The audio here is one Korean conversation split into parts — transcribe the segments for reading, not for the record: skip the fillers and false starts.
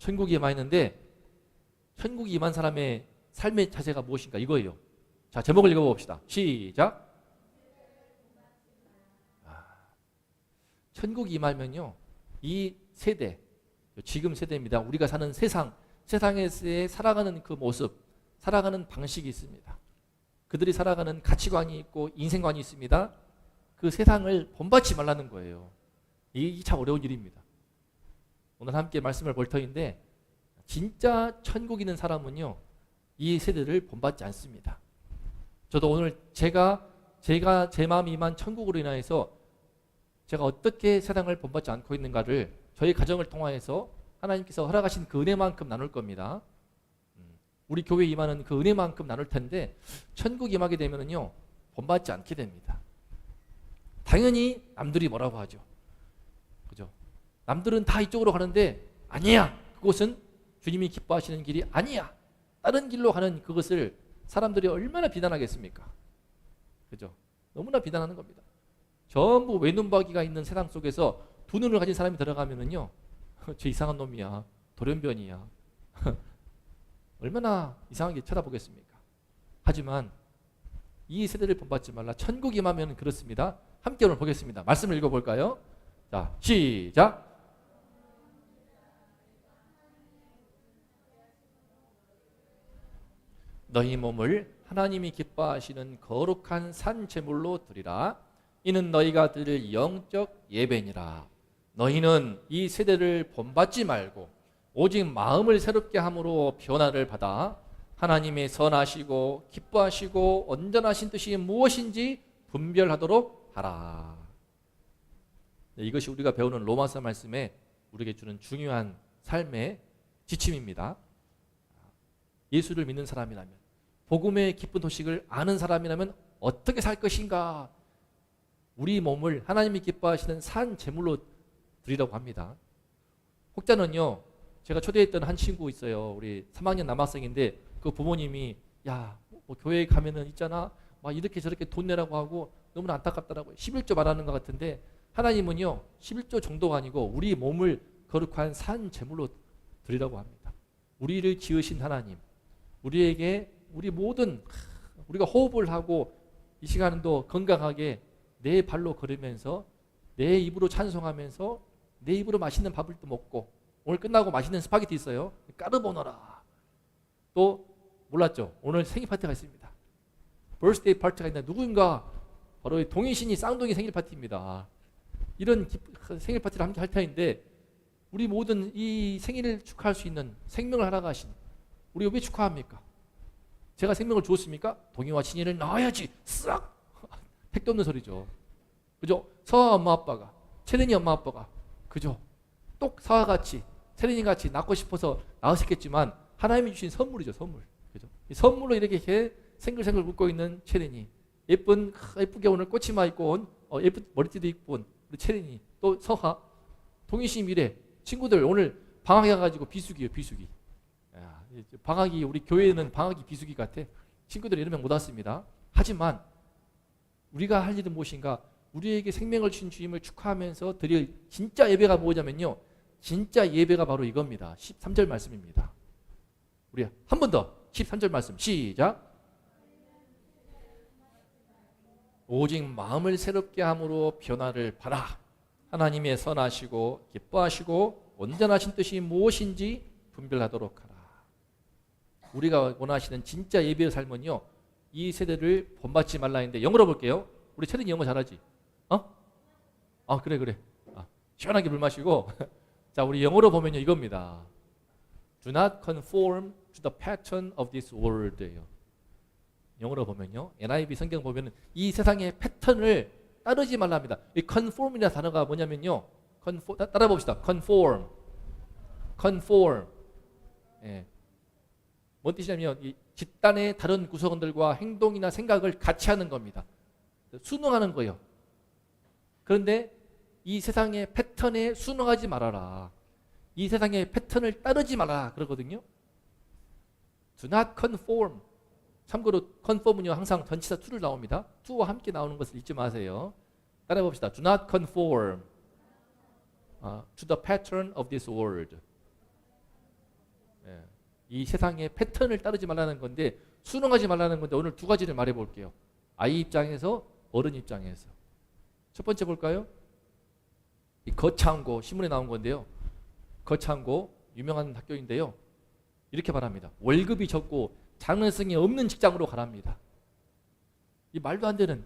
천국이 임하 있는데 천국이 임한 사람의 삶의 자세가 무엇인가 이거예요. 자, 제목을 읽어봅시다. 시작. 천국이 임하면요, 이 세대, 지금 세대입니다. 우리가 사는 세상에서의 살아가는 그 모습, 살아가는 방식이 있습니다. 그들이 살아가는 가치관이 있고 인생관이 있습니다. 그 세상을 본받지 말라는 거예요. 이게 참 어려운 일입니다. 오늘 함께 말씀을 볼 터인데, 진짜 천국 있는 사람은요, 이 세대를 본받지 않습니다. 저도 오늘 제가 제 마음이 임한 천국으로 인하여서 제가 어떻게 세상을 본받지 않고 있는가를 저희 가정을 통하여서 하나님께서 허락하신 그 은혜만큼 나눌 겁니다. 우리 교회에 임하는 그 은혜만큼 나눌 텐데, 천국 임하게 되면은요, 본받지 않게 됩니다. 당연히 남들이 뭐라고 하죠. 그죠? 남들은 다 이쪽으로 가는데 아니야. 그곳은 주님이 기뻐하시는 길이 아니야. 다른 길로 가는 그것을 사람들이 얼마나 비난하겠습니까? 그죠? 너무나 비난하는 겁니다. 전부 외눈박이가 있는 세상 속에서 두 눈을 가진 사람이 들어가면은요, 저 이상한 놈이야. 돌연변이야. 얼마나 이상하게 쳐다보겠습니까? 하지만 이 세대를 본받지 말라. 천국 임하면 그렇습니다. 함께 오늘 보겠습니다. 말씀을 읽어볼까요? 자, 시작. 너희 몸을 하나님이 기뻐하시는 거룩한 산 제물로 드리라. 이는 너희가 드릴 영적 예배니라. 너희는 이 세대를 본받지 말고 오직 마음을 새롭게 함으로 변화를 받아 하나님의 선하시고 기뻐하시고 온전하신 뜻이 무엇인지 분별하도록 하라. 이것이 우리가 배우는 로마서 말씀에 우리에게 주는 중요한 삶의 지침입니다. 예수를 믿는 사람이라면, 복음의 기쁜 소식을 아는 사람이라면 어떻게 살 것인가? 우리 몸을 하나님이 기뻐하시는 산 제물로 드리라고 합니다. 혹자는요, 제가 초대했던 한 친구 있어요. 우리 3학년 남학생인데 그 부모님이 뭐 교회에 가면은 있잖아, 막 이렇게 저렇게 돈 내라고 하고 너무나 안타깝더라고요. 11조 말하는 것 같은데, 하나님은요 11조 정도가 아니고 우리 몸을 거룩한 산 제물로 드리라고 합니다. 우리를 지으신 하나님, 우리에게 우리 모든 우리가 호흡을 하고 이 시간도 건강하게 내 발로 걸으면서 내 입으로 찬송하면서 내 입으로 맛있는 밥을 또 먹고, 오늘 끝나고 맛있는 스파게티 있어요. 까르보나라. 또 몰랐죠? 오늘 생일 파티가 있습니다. 버스데이 파티가 있는데 누구인가? 바로 동희신이 쌍둥이 생일 파티입니다. 이런 생일 파티를 함께 할 터인데, 우리 모든 이 생일을 축하할 수 있는 생명을 허락하신 우리 왜 축하합니까? 제가 생명을 주었습니까? 동희와 신이를 낳아야지. 싹! 택도 없는 소리죠. 그죠? 서아 엄마 아빠가, 채린이 엄마 아빠가, 그죠? 똑 서아 같이, 채린이 같이 낳고 싶어서 낳으셨겠지만 하나님이 주신 선물이죠, 선물. 그죠? 이 선물로 이렇게 생글생글 웃고 있는 채린이, 예쁘게 오늘 꽃치마 입고 온, 예쁜 머리띠도 입고 온 우리 채린이, 또 서하, 동희씨 미래, 친구들 오늘 방학에 가가지고 비수기예요, 비수기. 방학이, 우리 교회는 방학이 비수기 같아. 친구들 이러면 못 왔습니다. 하지만 우리가 할 일은 무엇인가? 우리에게 생명을 주신 주님을 축하하면서 드릴 진짜 예배가 뭐냐면요, 진짜 예배가 바로 이겁니다. 13절 말씀입니다. 우리 한 번 더 13절 말씀 시작. 오직 마음을 새롭게 함으로 변화를 받아 하나님의 선하시고 기뻐하시고 온전하신 뜻이 무엇인지 분별하도록 하라. 우리가 원하시는 진짜 예배의 삶은요, 이 세대를 본받지 말라 했는데, 영어로 볼게요. 우리 채린이 영어 잘하지? 그래. 시원하게 물 마시고 자, 우리 영어로 보면요 이겁니다. Do not conform to the pattern of this world예요. 영어로 보면요, NIV 성경 보면은 이 세상의 패턴을 따르지 말라 합니다. 이 conform이라는 단어가 뭐냐면요, 따라 봅시다. conform. 예. 뭔 뜻이냐면 이 집단의 다른 구성원들과 행동이나 생각을 같이 하는 겁니다. 순응하는 거예요. 그런데 이 세상의 패턴에 순응하지 말아라. 이 세상의 패턴을 따르지 말아라 그러거든요. Do not conform. 참고로 conform은요 항상 전치사 to를 나옵니다. to와 함께 나오는 것을 잊지 마세요. 따라해 봅시다. Do not conform to the pattern of this world. 예. 이 세상의 패턴을 따르지 말라는 건데 순응하지 말라는 건데 오늘 두 가지를 말해 볼게요. 아이 입장에서 어른 입장에서. 첫 번째 볼까요? 이 거창고 신문에 나온 건데요. 거창고 유명한 학교인데요. 이렇게 말합니다. 월급이 적고 장래성이 없는 직장으로 가랍니다. 이 말도 안 되는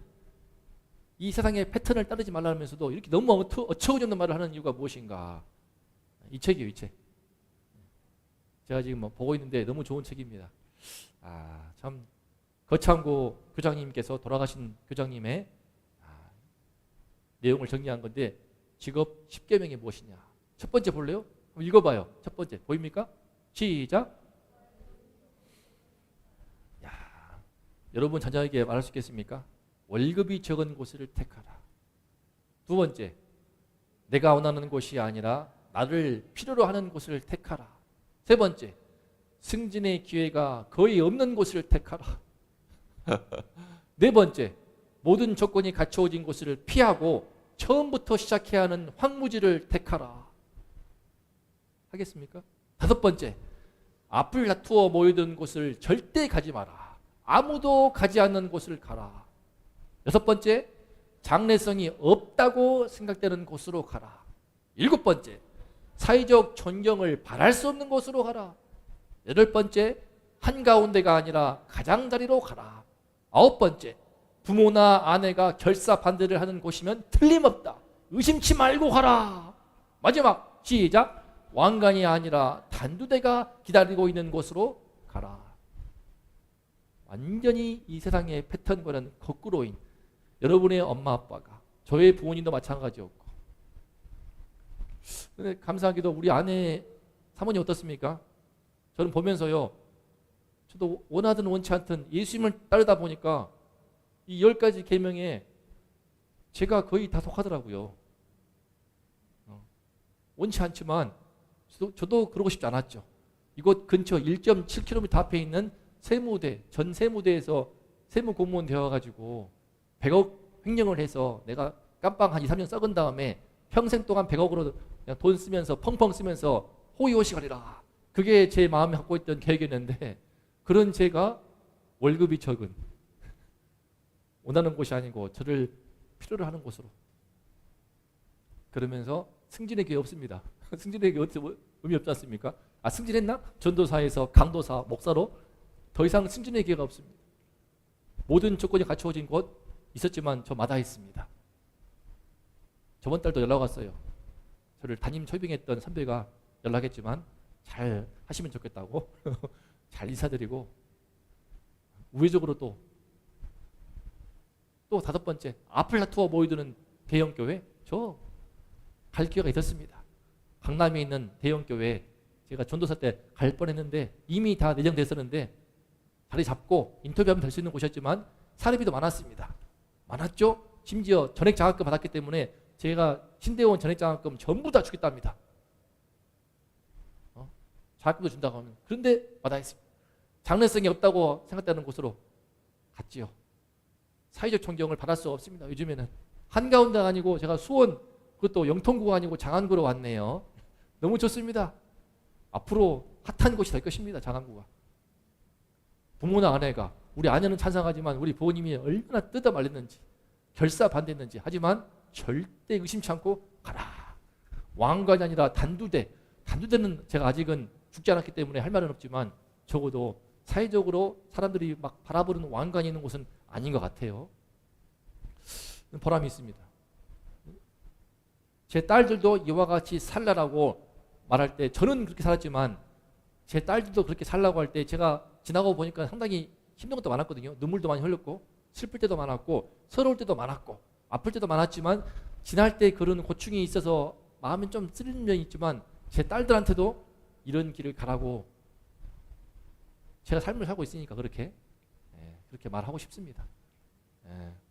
이 세상의 패턴을 따르지 말라면서도 이렇게 너무 어처구니없는 말을 하는 이유가 무엇인가? 이 책이에요, 이 책. 제가 지금 보고 있는데 너무 좋은 책입니다. 참 거창고 교장님께서 돌아가신 교장님의 내용을 정리한 건데 직업 10계명이 무엇이냐? 첫 번째 볼래요? 한번 읽어봐요. 첫 번째 보입니까? 시작. 여러분 자녀에게 말할 수 있겠습니까? 월급이 적은 곳을 택하라. 두 번째, 내가 원하는 곳이 아니라 나를 필요로 하는 곳을 택하라. 세 번째, 승진의 기회가 거의 없는 곳을 택하라. 네 번째, 모든 조건이 갖춰진 곳을 피하고 처음부터 시작해야 하는 황무지를 택하라. 하겠습니까? 다섯 번째, 앞을 다투어 모이던 곳을 절대 가지 마라. 아무도 가지 않는 곳을 가라. 여섯 번째, 장래성이 없다고 생각되는 곳으로 가라. 일곱 번째, 사회적 존경을 바랄 수 없는 곳으로 가라. 여덟 번째, 한가운데가 아니라 가장자리로 가라. 아홉 번째, 부모나 아내가 결사 반대를 하는 곳이면 틀림없다. 의심치 말고 가라. 마지막, 시작. 왕관이 아니라 단두대가 기다리고 있는 곳으로 가라. 완전히 이 세상의 패턴과는 거꾸로인 여러분의 엄마 아빠가 저의 부모님도 마찬가지였고, 근데 감사하게도 우리 아내 사모님 어떻습니까? 저는 보면서요, 저도 원하든 원치 않든 예수님을 따르다 보니까 이 10가지 계명에 제가 거의 다 속하더라고요. 원치 않지만 저도 그러고 싶지 않았죠. 이곳 근처 1.7km 앞에 있는 세무대, 전 세무대에서 세무 공무원 되어가지고 100억 횡령을 해서 내가 깜빵 한 2, 3년 썩은 다음에 평생 동안 100억으로 그냥 돈 쓰면서 펑펑 쓰면서 호의호식하리라. 그게 제 마음에 갖고 있던 계획이었는데, 그런 제가 월급이 적은 원하는 곳이 아니고 저를 필요로 하는 곳으로, 그러면서 승진의 기회 없습니다. 승진의 기회 의미 없지 않습니까? 승진했나? 전도사에서 강도사, 목사로 더 이상 승진의 기회가 없습니다. 모든 조건이 갖추어진 곳 있었지만 저 마다했습니다. 저번 달도 연락 왔어요. 저를 담임 초빙했던 선배가 연락했지만 잘 하시면 좋겠다고 잘 인사드리고, 우회적으로 또 다섯 번째, 앞을 다투어 모이드는 대형교회, 저 갈 기회가 있었습니다. 강남에 있는 대형교회 제가 전도사 때 갈 뻔했는데 이미 다 내정됐었는데 자리 잡고 인터뷰하면 될 수 있는 곳이었지만 사례비도 많았습니다. 많았죠? 심지어 전액 장학금 받았기 때문에 제가 신대원 전액 장학금 전부 다 주겠답니다. 장학금도 준다고 하면. 그런데 마다했습니다. 장래성이 없다고 생각되는 곳으로 갔지요. 사회적 존경을 받을 수 없습니다. 요즘에는 한가운데가 아니고 제가 수원, 그것도 영통구가 아니고 장안구로 왔네요. 너무 좋습니다. 앞으로 핫한 곳이 될 것입니다. 장안구가. 부모나 아내가, 우리 아내는 찬성하지만 우리 부모님이 얼마나 뜯어 말렸는지, 결사 반대했는지, 하지만 절대 의심치 않고 가라. 왕관이 아니라 단두대. 단두대는 제가 아직은 죽지 않았기 때문에 할 말은 없지만 적어도 사회적으로 사람들이 막 바라보는 왕관이 있는 곳은 아닌 것 같아요. 보람이 있습니다. 제 딸들도 이와 같이 살라라고 말할 때, 저는 그렇게 살았지만 제 딸들도 그렇게 살라고 할 때 제가 지나고 보니까 상당히 힘든 것도 많았거든요. 눈물도 많이 흘렸고, 슬플 때도 많았고, 서러울 때도 많았고, 아플 때도 많았지만, 지날 때 그런 고충이 있어서 마음이 좀 쓰리는 면이 있지만 제 딸들한테도 이런 길을 가라고, 제가 삶을 살고 있으니까 그렇게 말하고 싶습니다.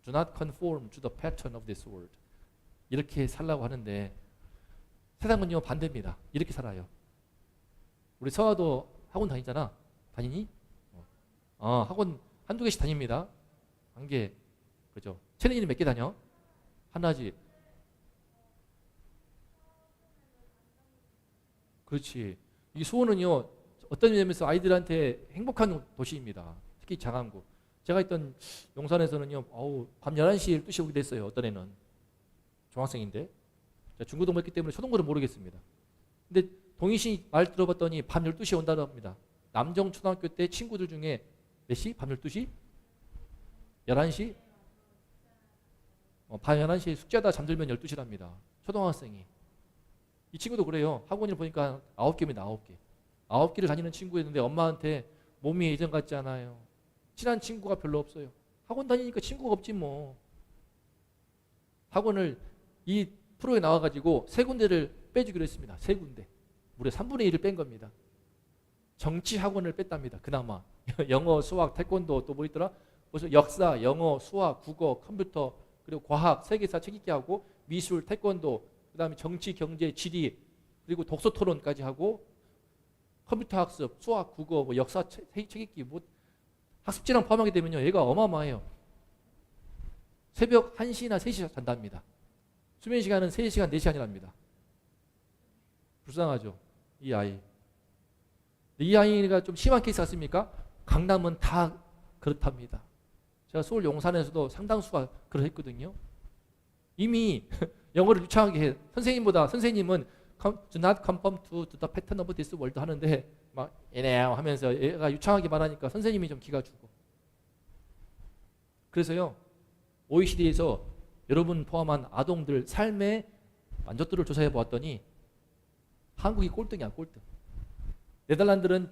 Do not conform to the pattern of this world. 이렇게 살라고 하는데 세상은요 반대입니다. 이렇게 살아요. 우리 서아도 학원 다니잖아. 다니니? 학원 한두 개씩 다닙니다. 한 개. 그죠? 채린이는 몇 개 다녀? 하나지. 그렇지. 이 수호는요 어떤 면에서 아이들한테 행복한 도시입니다. 특히 장안구. 제가 있던 용산에서는요, 밤 11시에 12시 오게 됐어요. 어떤 애는. 중학생인데. 중고등부 했기 때문에 초등부를 모르겠습니다. 근데 동희 말 들어봤더니 밤 12시에 온다고 합니다. 남정 초등학교 때 친구들 중에 몇 시? 밤 12시? 11시? 밤 11시에 숙제하다 잠들면 12시랍니다. 초등학생이. 이 친구도 그래요. 학원을 보니까 9개입니다. 9개. 9개를 다니는 친구였는데 엄마한테 몸이 예전 같지 않아요. 친한 친구가 별로 없어요. 학원 다니니까 친구가 없지 뭐. 학원을 이 프로에 나와가지고 3군데를 빼주기로 했습니다. 3군데. 무려 3분의 1을 뺀 겁니다. 정치 학원을 뺐답니다. 그나마. 영어, 수학, 태권도 또 뭐 있더라? 무슨 역사, 영어, 수학, 국어, 컴퓨터, 그리고 과학, 세계사 책 읽기 하고 미술, 태권도, 그 다음에 정치, 경제, 지리, 그리고 독서 토론까지 하고 컴퓨터 학습, 수학, 국어, 뭐 역사 책 읽기, 뭐 학습지랑 포함하게 되면요. 얘가 어마어마해요. 새벽 1시나 3시 잔답니다. 수면 시간은 3시간, 4시간이랍니다. 불쌍하죠. 이 아이. 이 아이가 좀 심한 케이스 같습니까? 강남은 다 그렇답니다. 제가 서울 용산에서도 상당수가 그러했거든요. 이미 영어를 유창하게 해. 선생님은 do not conform to the pattern of this world 하는데 막 얘네야 하면서 얘가 유창하게 말하니까 선생님이 좀 기가 죽어. 그래서요. OECD에서 여러분 포함한 아동들 삶의 만족도를 조사해 보았더니 한국이 꼴등이야, 꼴등. 네덜란드는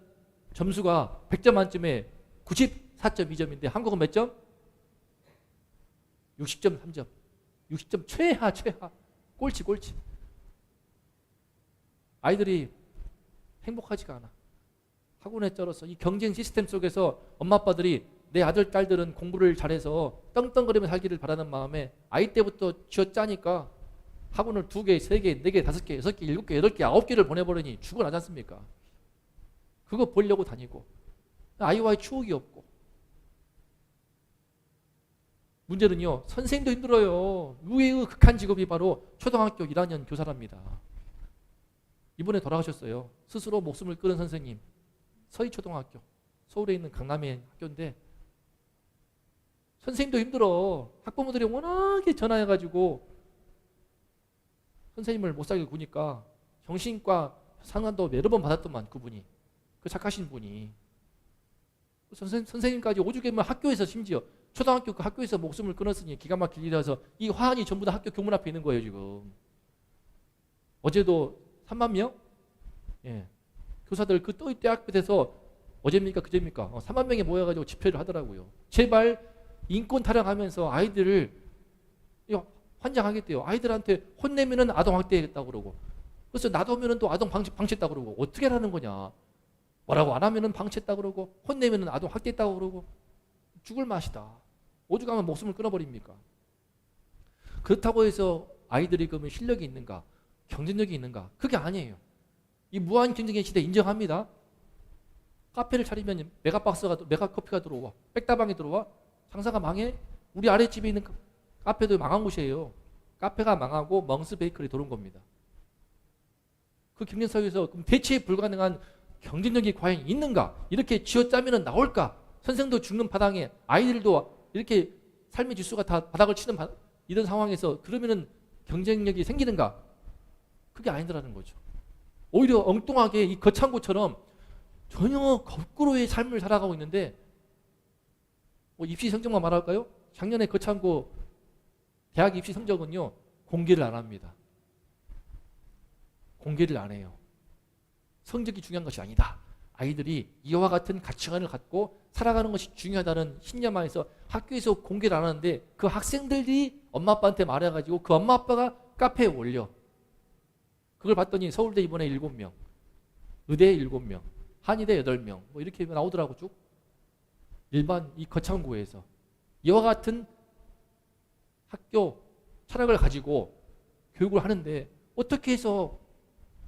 점수가 100점 만점에 94.2점인데 한국은 몇 점? 60.3점. 60점 최하. 꼴찌. 아이들이 행복하지가 않아. 학원에 쩔어서 이 경쟁 시스템 속에서 엄마 아빠들이 내 아들 딸들은 공부를 잘해서 떵떵거리며 살기를 바라는 마음에 아이 때부터 쥐어짜니까 학원을 2개, 3개, 4개, 5개, 6개, 7개, 8개, 9개를 보내버리니 죽어나지 않습니까? 그거 보려고 다니고 아이와의 추억이 없고. 문제는요. 선생님도 힘들어요. 의외의 극한 직업이 바로 초등학교 1학년 교사랍니다. 이번에 돌아가셨어요. 스스로 목숨을 끊은 선생님. 서희초등학교. 서울에 있는 강남의 학교인데 선생님도 힘들어. 학부모들이 워낙에 전화해가지고 선생님을 못 살게 구니까 정신과 상담도 여러 번 받았더만 그분이. 그 착하신 분이. 선생님까지 오죽하면 학교에서 심지어 초등학교 그 학교에서 목숨을 끊었으니 기가 막힐 일이라서 이 화환이 전부 다 학교 교문 앞에 있는 거예요 지금. 어제도 3만 명? 예. 교사들 그 또 이때 학교에서 어제입니까 그제입니까? 3만 명이 모여가지고 집회를 하더라고요. 제발 인권 타령하면서 아이들을 환장하겠대요. 아이들한테 혼내면은 아동학대했다고 그러고 그래서 놔두면은 또 아동 방치했다고 그러고 어떻게 하라는 거냐. 뭐라고 안 하면은 방치했다고 그러고 혼내면은 아동학대했다고 그러고 죽을 맛이다. 오죽하면 목숨을 끊어버립니까? 그렇다고 해서 아이들이 그러면 실력이 있는가? 경쟁력이 있는가? 그게 아니에요. 이 무한 경쟁의 시대 인정합니다. 카페를 차리면 메가커피가 들어와. 백다방이 들어와. 장사가 망해. 우리 아랫집에 있는 카페도 망한 곳이에요. 카페가 망하고 멍스 베이커리 들어온 겁니다. 그 경쟁 사회에서 대체 불가능한 경쟁력이 과연 있는가? 이렇게 쥐어짜면 나올까? 선생도 죽는 바닥에 아이들도 이렇게 삶의 지수가 다 바닥을 치는 이런 상황에서 그러면은 경쟁력이 생기는가? 그게 아니더라는 거죠. 오히려 엉뚱하게 이 거창고처럼 전혀 거꾸로의 삶을 살아가고 있는데 뭐 입시 성적만 말할까요? 작년에 거창고 대학 입시 성적은요 공개를 안 합니다. 공개를 안 해요. 성적이 중요한 것이 아니다. 아이들이 이와 같은 가치관을 갖고 살아가는 것이 중요하다는 신념 안에서 학교에서 공개를 안 하는데 그 학생들이 엄마 아빠한테 말해가지고 그 엄마 아빠가 카페에 올려. 그걸 봤더니 서울대 이번에 7명, 의대 7명, 한의대 8명 뭐 이렇게 나오더라고 쭉. 일반 이 거창고에서 이와 같은 학교 철학을 가지고 교육을 하는데 어떻게 해서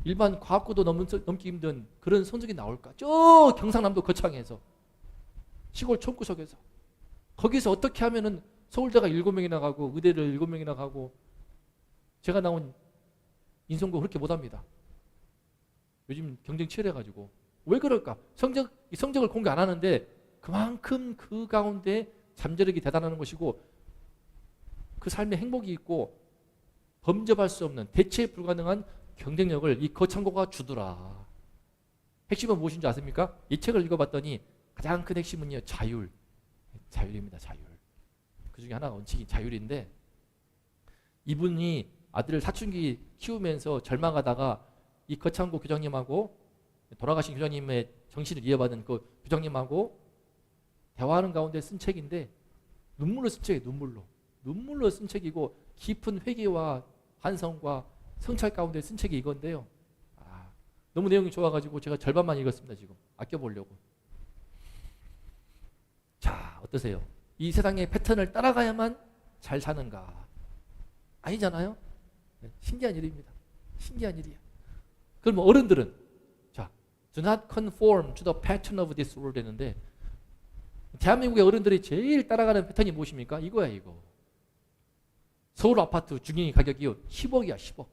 일반 과학고도 넘기 힘든 그런 성적이 나올까? 저 경상남도 거창에서 시골 촌구석에서 거기서 어떻게 하면은 서울대가 7명이나 가고 의대를 7명이나 가고 제가 나온 인성고 그렇게 못합니다. 요즘 경쟁 치열해가지고 왜 그럴까? 성적을 공개 안 하는데 그만큼 그 가운데 잠재력이 대단한 것이고 그 삶에 행복이 있고 범접할 수 없는 대체 불가능한 경쟁력을 이 거창고가 주더라. 핵심은 무엇인지 아십니까? 이 책을 읽어봤더니 가장 큰 핵심은요, 자율입니다. 자율. 그 중에 하나가 원칙이 자율인데, 이분이 아들을 사춘기 키우면서 절망하다가 이 거창고 교장님하고, 돌아가신 교장님의 정신을 이어받은 그 교장님하고 대화하는 가운데 쓴 책인데, 눈물로 쓴 책이에요. 눈물로 쓴 책이고 깊은 회개와 반성과 성찰 가운데 쓴 책이 이건데요. 너무 내용이 좋아가지고 제가 절반만 읽었습니다. 지금 아껴보려고. 자, 어떠세요? 이 세상의 패턴을 따라가야만 잘 사는가? 아니잖아요. 신기한 일입니다. 신기한 일이야. 그럼 어른들은 자, do not conform to the pattern of this world 했는데, 대한민국의 어른들이 제일 따라가는 패턴이 무엇입니까? 이거야, 이거. 서울 아파트 중위 가격이 10억이야, 10억.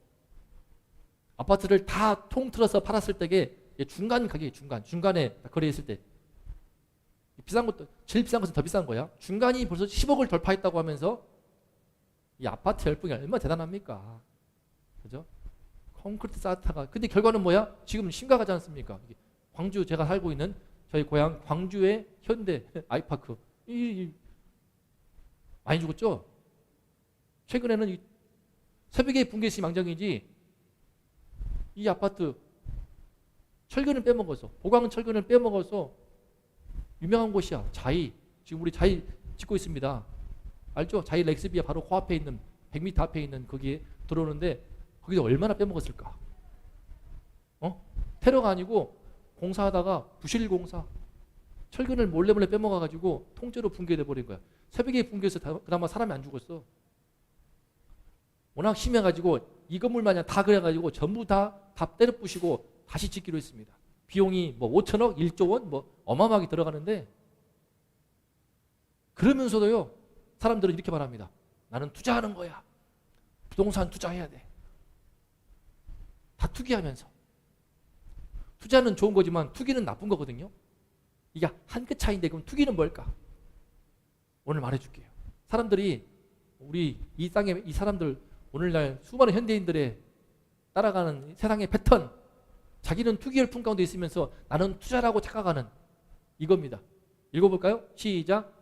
아파트를 다 통틀어서 팔았을 때에 중간 가격이 중간에 거래했을 때 비싼 것도 제일 비싼 것은 더 비싼 거야. 중간이 벌써 10억을 돌파했다고 하면서 이 아파트 열풍이 얼마나 대단합니까? 그죠? 콘크리트 쌓다가 근데 결과는 뭐야? 지금 심각하지 않습니까? 광주 제가 살고 있는 저희 고향 광주의 현대 아이파크 많이 죽었죠? 최근에는 새벽에 붕괴시 망정이지 이 아파트 철근을 빼먹어서 보강 철근을 빼먹어서 유명한 곳이야. 자이. 지금 우리 자이 짓고 있습니다. 알죠? 자이 렉스비아 바로 코앞에 있는 100m 앞에 있는 거기에 들어오는데 거기서 얼마나 빼먹었을까? 테러가 아니고 공사하다가 부실 공사. 철근을 몰래 빼먹어가지고 통째로 붕괴돼 버린 거야. 새벽에 붕괴해서 그나마 사람이 안 죽었어. 워낙 심해가지고 이 건물 마냥 다 그래가지고 전부 다 때려 부시고 다시 짓기로 했습니다. 비용이 뭐 5천억, 1조 원 뭐 어마어마하게 들어가는데 그러면서도요 사람들은 이렇게 말합니다. 나는 투자하는 거야. 부동산 투자해야 돼. 다 투기하면서. 투자는 좋은 거지만 투기는 나쁜 거거든요. 이게 한 끗 차이인데 그럼 투기는 뭘까? 오늘 말해줄게요. 사람들이 우리 이 땅에 이 사람들 오늘날 수많은 현대인들의 따라가는 세상의 패턴, 자기는 투기 열풍 가운데 있으면서 나는 투자라고 착각하는 이겁니다. 읽어볼까요? 시작.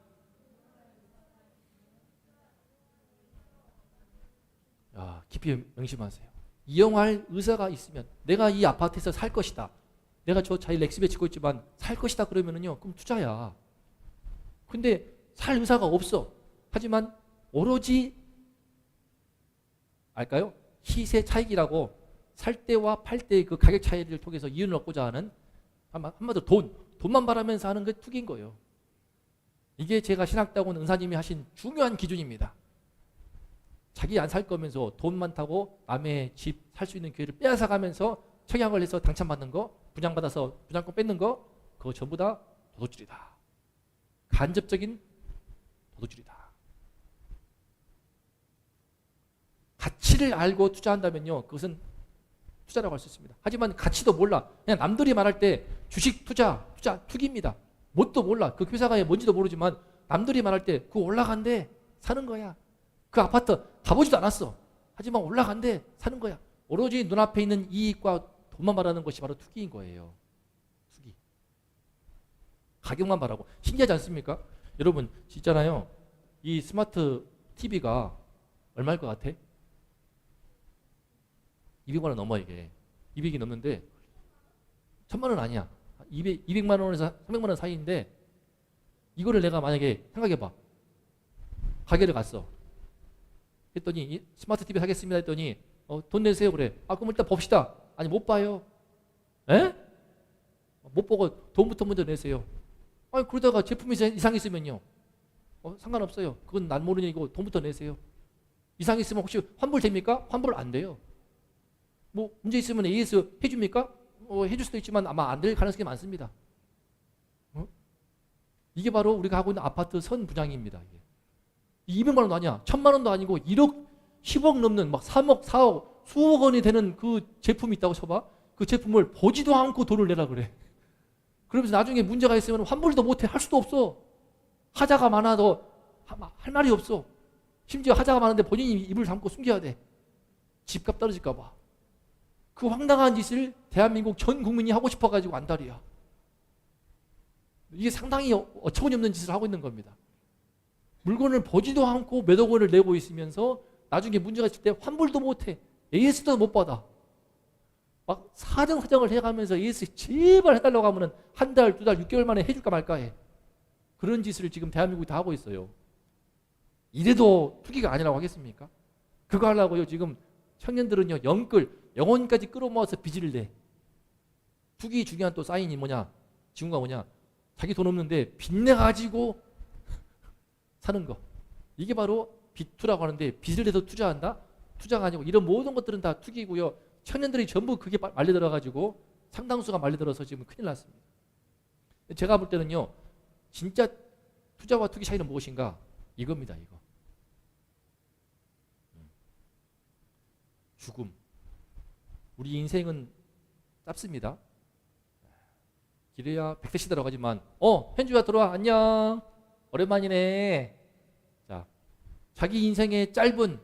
깊이 명심하세요. 이용할 의사가 있으면 내가 이 아파트에서 살 것이다. 내가 저 자리 렉스비에 짓고 있지만 살 것이다 그러면은요, 그럼 투자야. 근데 살 의사가 없어. 하지만 오로지 알까요? 시세 차익이라고 살 때와 팔 때의 그 가격 차이를 통해서 이윤을 얻고자 하는 한마디로 돈만 바라면서 하는 게 투기인 거예요. 이게 제가 신학다원 은사님이 하신 중요한 기준입니다. 자기 안 살 거면서 돈 많다고 남의 집 살 수 있는 기회를 빼앗아가면서 청약을 해서 당첨받는 거, 분양받아서 분양권 뺏는 거, 그거 전부 다 도둑질이다. 간접적인 도둑질이다. 가치를 알고 투자한다면요, 그것은 투자라고 할 수 있습니다. 하지만 가치도 몰라. 그냥 남들이 말할 때 주식 투자 투기입니다. 뭣도 몰라. 그 회사가 뭔지도 모르지만 남들이 말할 때 그거 올라간대 사는 거야. 그 아파트 가보지도 않았어. 하지만 올라간대 사는 거야. 오로지 눈앞에 있는 이익과 돈만 바라는 것이 바로 투기인 거예요. 투기. 가격만 바라고. 신기하지 않습니까? 여러분 있잖아요. 이 스마트 TV가 얼마일 것 같아? 200만 원 넘어 이게. 200이 넘는데 1000만 원 아니야. 200만 원에서 300만 원 사이인데 이거를 내가 만약에 생각해봐. 가게를 갔어. 했더니 스마트 TV 사겠습니다 했더니 돈 내세요 그래. 그럼 일단 봅시다. 아니 못 봐요. 에? 못 보고 돈부터 먼저 내세요. 아니 그러다가 제품이 이상했으면요. 상관없어요. 그건 난 모르는 얘기고 돈부터 내세요. 이상했으면 혹시 환불 됩니까? 환불 안 돼요. 뭐 문제 있으면 AS 해줍니까? 해줄 수도 있지만 아마 안 될 가능성이 많습니다. 이게 바로 우리가 하고 있는 아파트 선 분양입니다. 이게. 200만 원도 아니야. 1000만 원도 아니고 1억, 10억 넘는 막 3억, 4억, 수억 원이 되는 그 제품이 있다고 쳐봐. 그 제품을 보지도 않고 돈을 내라 그래. 그러면서 나중에 문제가 있으면 환불도 못해. 할 수도 없어. 하자가 많아도 할 말이 없어. 심지어 하자가 많은데 본인이 입을 담고 숨겨야 돼. 집값 떨어질까 봐. 그 황당한 짓을 대한민국 전 국민이 하고 싶어가지고 안달이야. 이게 상당히 어처구니 없는 짓을 하고 있는 겁니다. 물건을 보지도 않고 몇억 원을 내고 있으면서 나중에 문제가 있을 때 환불도 못해. AS도 못 받아. 막 사정 사정을 해가면서 AS 제발 해달라고 하면은 한 달, 두 달, 6개월 만에 해줄까 말까 해. 그런 짓을 지금 대한민국이 다 하고 있어요. 이래도 투기가 아니라고 하겠습니까? 그거 하려고요. 지금 청년들은요, 영혼까지 끌어모아서 빚을 내. 투기 중요한 또 사인이 뭐냐? 징후가 뭐냐? 자기 돈 없는데 빚내가지고 사는 거. 이게 바로 빚투라고 하는데, 빚을 내서 투자한다? 투자가 아니고 이런 모든 것들은 다 투기고요. 청년들이 전부 그게 말려들어가지고 상당수가 말려들어서 지금 큰일 났습니다. 제가 볼 때는요, 진짜 투자와 투기 차이는 무엇인가? 이겁니다. 이거. 죽음. 우리 인생은 짧습니다. 길어야 100세시대라고 하지만 현주야 들어와. 안녕. 오랜만이네. 자, 자기 인생의 짧은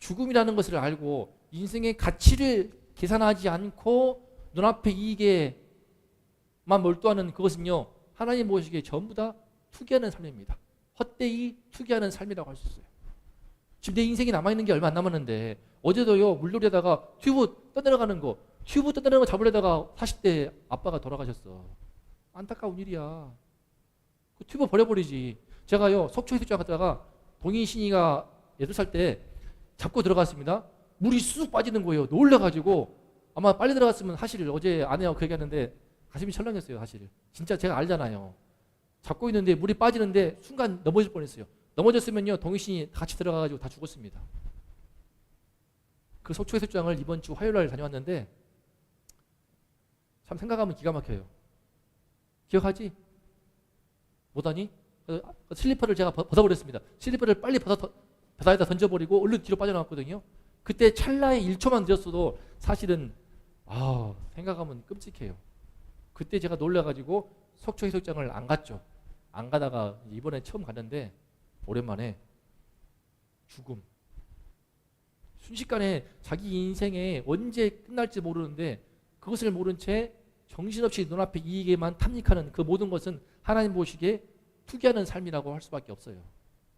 죽음이라는 것을 알고 인생의 가치를 계산하지 않고 눈앞의 이익에만 몰두하는 그것은요, 하나님 보시기에 전부 다 투기하는 삶입니다. 헛되이 투기하는 삶이라고 할 수 있어요. 지금 내 인생이 남아있는 게 얼마 안 남았는데, 어제도요, 물놀이하다가 튜브 떠내려가는 거, 튜브 떠내려가는 거 잡으려다가 40대 아빠가 돌아가셨어. 안타까운 일이야. 그 튜브 버려버리지. 제가요, 속초해수욕장 갔다가 동희 신이가 8살 때 잡고 들어갔습니다. 물이 쑥 빠지는 거예요. 놀래가지고. 아마 빨리 들어갔으면 사실 어제 아내하고 그 얘기했는데 가슴이 철렁했어요. 사실 진짜 제가 알잖아요. 잡고 있는데 물이 빠지는데 순간 넘어질 뻔했어요. 넘어졌으면요, 동희신이 같이 들어가가지고 다 죽었습니다. 그 속초해수욕장을 이번 주 화요일날 다녀왔는데 참 생각하면 기가 막혀요. 기억하지? 못하니? 슬리퍼를 제가 벗어버렸습니다. 슬리퍼를 빨리 바다에다 던져버리고 얼른 뒤로 빠져나왔거든요. 그때 찰나에 1초만 늦었어도 사실은 생각하면 끔찍해요. 그때 제가 놀라가지고 속초해수욕장을 안 갔죠. 안 가다가 이번에 처음 갔는데 오랜만에 죽음. 순식간에 자기 인생에 언제 끝날지 모르는데 그것을 모른 채 정신없이 눈앞의 이익에만 탐닉하는 그 모든 것은 하나님 보시기에 투기하는 삶이라고 할 수밖에 없어요.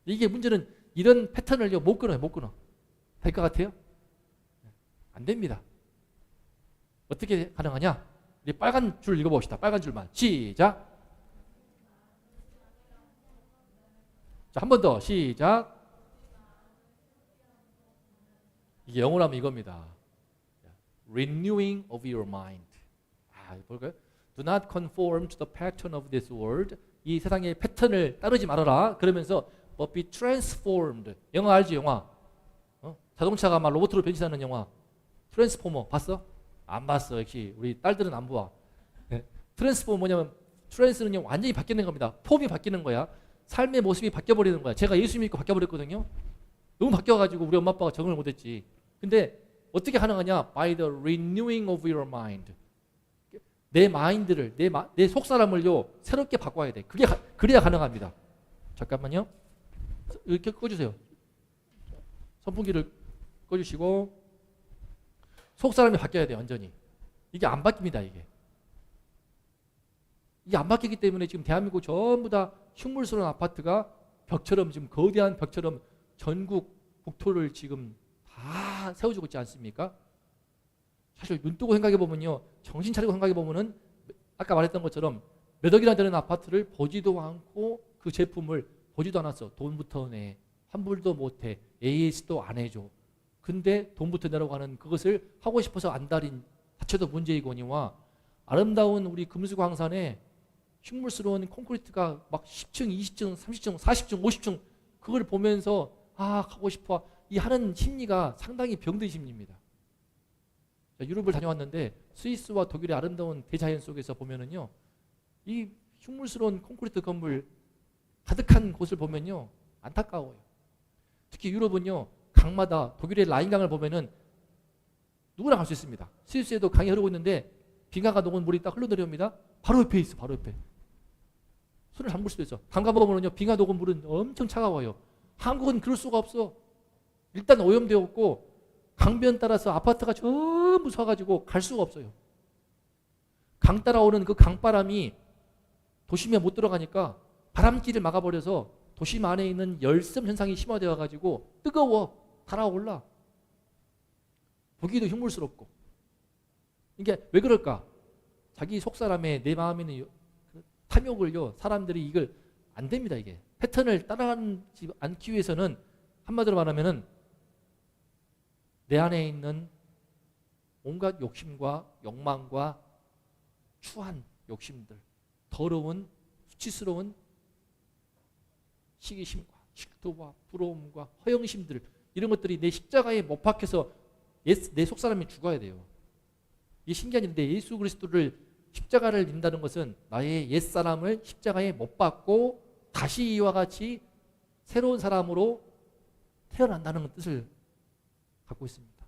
이게 문제는 이런 패턴을요, 못 끊어요. 못 끊어. 될 것 같아요? 안 됩니다. 어떻게 가능하냐? 우리 빨간 줄 읽어봅시다. 빨간 줄만. 시작. 자, 한 번 더. 시작. 이게 영어로 하면 이겁니다. Renewing of your mind. 볼까요? Do not conform to the pattern of this world. 이 세상의 패턴을 따르지 말아라. 그러면서 but be transformed. 영화 알지? 영화. 자동차가 막 로봇으로 변신하는 영화. 트랜스포머 봤어? 안 봤어. 역시 우리 딸들은 안 봐. 네. 트랜스포머 뭐냐면 트랜스는요, 완전히 바뀌는 겁니다. 폼이 바뀌는 거야. 삶의 모습이 바뀌어버리는 거야. 제가 예수 믿고 바뀌어버렸거든요. 너무 바뀌어가지고 우리 엄마 아빠가 적응을 못했지. 근데 어떻게 가능하냐? By the renewing of your mind. 내 마인드를, 내 속사람을요, 새롭게 바꿔야 돼. 그래야 가능합니다. 잠깐만요. 이렇게 꺼주세요. 선풍기를 꺼주시고. 속사람이 바뀌어야 돼, 완전히. 이게 안 바뀝니다, 이게 안 바뀌기 때문에 지금 대한민국 전부 다 흉물스러운 아파트가 벽처럼, 지금 거대한 벽처럼 전국 국토를 지금 다 세워주고 있지 않습니까? 사실 눈 뜨고 생각해 보면요, 정신 차리고 생각해 보면은 아까 말했던 것처럼 몇 억이나 되는 아파트를 보지도 않고 그 제품을 보지도 않았어. 돈부터 내, 환불도 못해, AS도 안 해줘. 근데 돈부터 내라고 하는 그것을 하고 싶어서 안달인 자체도 문제이거니와, 아름다운 우리 금수광산에 흉물스러운 콘크리트가 막 10층, 20층, 30층, 40층, 50층 그걸 보면서 가고 싶어 이 하는 심리가 상당히 병든 심리입니다. 유럽을 다녀왔는데 스위스와 독일의 아름다운 대자연 속에서 보면은요, 이 흉물스러운 콘크리트 건물 가득한 곳을 보면요, 안타까워요. 특히 유럽은요, 강마다 독일의 라인강을 보면은 누구나 갈 수 있습니다. 스위스에도 강이 흐르고 있는데 빙하가 녹은 물이 딱 흘러내려옵니다. 바로 옆에 있어. 바로 옆에. 손을 담글 수도 있어. 담가보면요, 빙하 녹은 물은 엄청 차가워요. 한국은 그럴 수가 없어. 일단 오염되어 있고 강변 따라서 아파트가 전부 서가지고 갈 수가 없어요. 강 따라오는 그 강바람이 도심에 못 들어가니까 바람길을 막아버려서 도심 안에 있는 열섬 현상이 심화되어 가지고 뜨거워 달아올라. 보기도 흉물스럽고. 이게 왜 그럴까? 자기 속사람의 내 마음에 있는 탐욕을요, 사람들이 이걸 안 됩니다. 이게 패턴을 따라가지 않기 위해서는 한마디로 말하면은 내 안에 있는 온갖 욕심과 욕망과 추한 욕심들, 더러운 수치스러운 시기심과 질투와 부러움과 허영심들, 이런 것들이 내 십자가에 못 박혀서 내 속사람이 죽어야 돼요. 이게 신기한 일인데, 예수 그리스도를 십자가를 진다는 것은 나의 옛사람을 십자가에 못 박고 다시 이와 같이 새로운 사람으로 태어난다는 뜻을 갖고 있습니다.